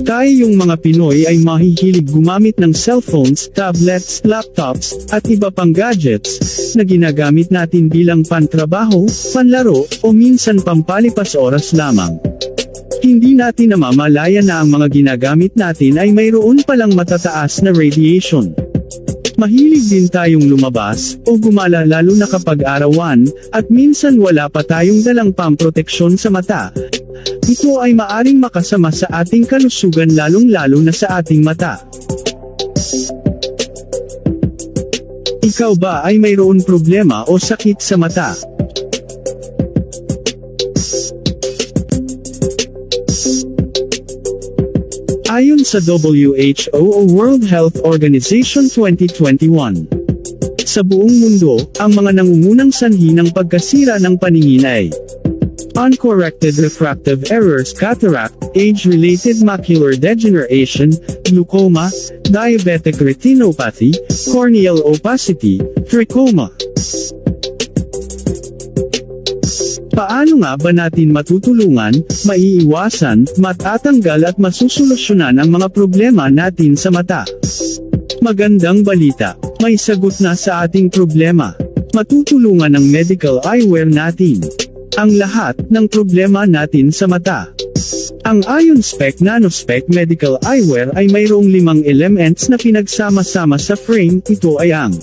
Tayong mga Pinoy ay mahihilig gumamit ng cellphones, tablets, laptops, at iba pang gadgets na ginagamit natin bilang pantrabaho, panlaro, o minsan pampalipas oras lamang. Hindi natin namamalaya na ang mga ginagamit natin ay mayroon palang matataas na radiation. Mahilig din tayong lumabas o gumala lalo na kapag arawan, at minsan wala pa tayong dalang pamproteksyon sa mata. Ito ay maaring makasama sa ating kalusugan lalong-lalo na sa ating mata. Ikaw ba ay mayroon problema o sakit sa mata? Ayon sa WHO o World Health Organization 2021, sa buong mundo, ang mga nangungunang sanhi ng pagkasira ng paningin ay uncorrected refractive errors, cataract, age-related macular degeneration, glaucoma, diabetic retinopathy, corneal opacity, trachoma. Paano nga ba natin matutulungan, maiiwasan, matatanggal at masusolusyonan ang mga problema natin sa mata? Magandang balita, may sagot na sa ating problema. Matutulungan ng medical eyewear natin ang lahat ng problema natin sa mata. Ang IonSpec NanoSpec Medical Eyewear ay mayroong 5 elements na pinagsama-sama sa frame. Ito ay ang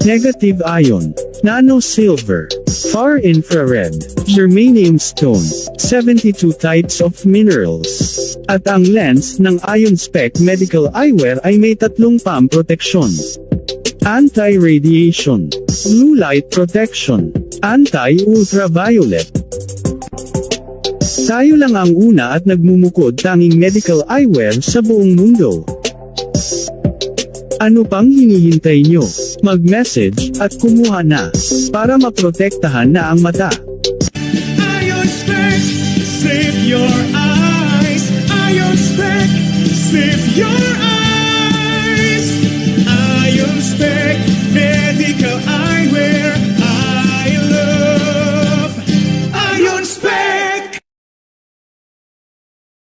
negative ion, nano silver, far infrared, germanium stone, 72 types of minerals. At ang lens ng IonSpec Medical Eyewear ay may 3 pam proteksyon: anti-radiation, blue light protection, anti-ultraviolet. Tayo lang ang una at nagmumukod tanging medical eyewear sa buong mundo. Ano pang hinihintay nyo? Mag-message at kumuha na para maprotektahan na ang mata.